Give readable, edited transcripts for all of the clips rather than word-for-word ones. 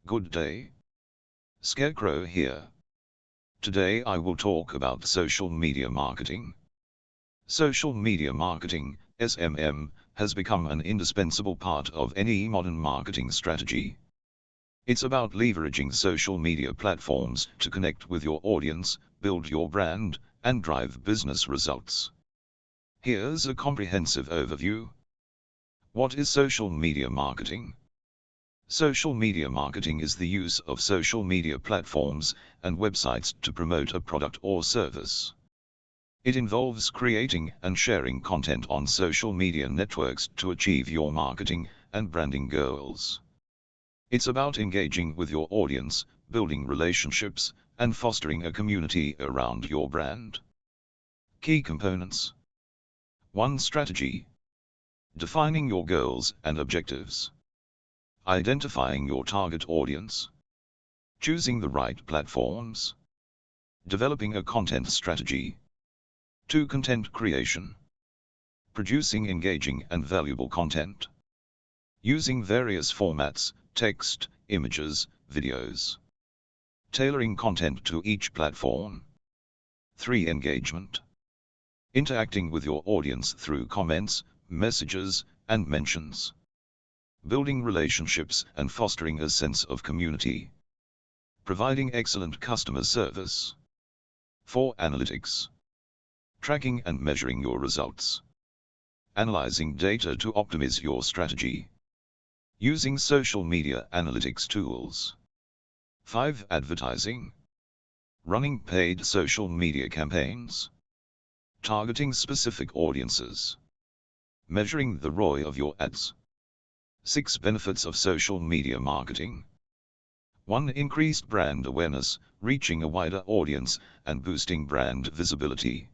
Good day. Scarecrow here. Today I will talk about social media marketing. Social media marketing, SMM, has become an indispensable part of any modern marketing strategy. It's about leveraging social media platforms to connect with your audience, build your brand, and drive business results. Here's a comprehensive overview. What is social media marketing? Social media marketing is the use of social media platforms and websites to promote a product or service. It involves creating and sharing content on social media networks to achieve your marketing and branding goals. It's about engaging with your audience, building relationships, and fostering a community around your brand. Key components. 1. Strategy. Defining your goals and objectives. Identifying your target audience. Choosing the right platforms. Developing a content strategy. 2. Content creation. Producing engaging and valuable content. Using various formats, text, images, videos. Tailoring content to each platform. 3. Engagement. Interacting with your audience through comments, messages, and mentions. Building relationships and fostering a sense of community. Providing excellent customer service. 4. Analytics. Tracking and measuring your results. Analyzing data to optimize your strategy. Using social media analytics tools. 5. Advertising. Running paid social media campaigns. Targeting specific audiences. Measuring the ROI of your ads. 6. Benefits of social media marketing. 1. Increased brand awareness, reaching a wider audience, and boosting brand visibility.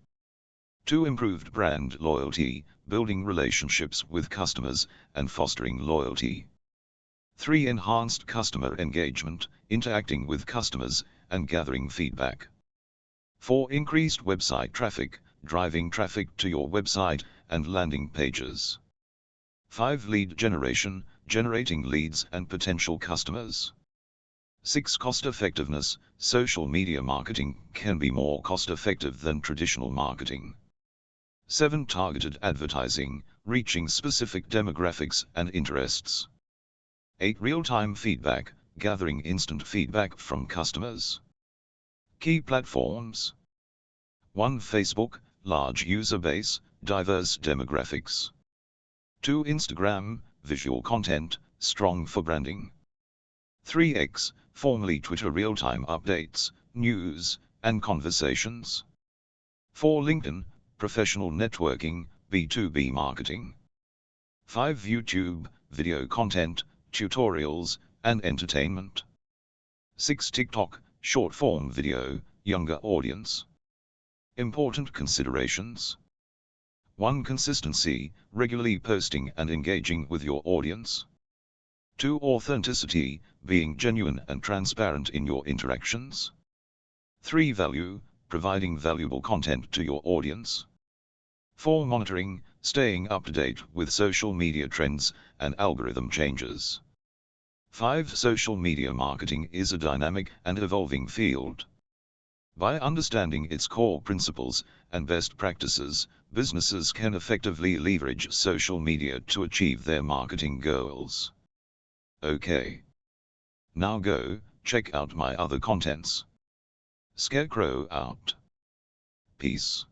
2. Improved brand loyalty, building relationships with customers, and fostering loyalty. 3. Enhanced customer engagement, interacting with customers, and gathering feedback. 4. Increased website traffic, driving traffic to your website and landing pages. 5. Lead generation, generating leads and potential customers. 6. Cost effectiveness, social media marketing can be more cost effective than traditional marketing. 7. Targeted advertising, reaching specific demographics and interests. 8. Real-time feedback, gathering instant feedback from customers. Key platforms. 1. Facebook, large user base, diverse demographics. 2. Instagram, visual content, strong for branding. 3. X, formerly Twitter, real-time updates, news, and conversations. 4. LinkedIn, professional networking, B2B marketing. 5. YouTube, video content, tutorials, and entertainment. 6. TikTok, short-form video, younger audience. Important considerations. 1. Consistency, regularly posting and engaging with your audience. 2. Authenticity, being genuine and transparent in your interactions. 3. Value, providing valuable content to your audience. 4. Monitoring, staying up to date with social media trends and algorithm changes. 5. Social media marketing is a dynamic and evolving field. By understanding its core principles and best practices, businesses can effectively leverage social media to achieve their marketing goals. Okay. Now go, check out my other contents. Scarecrow out. Peace.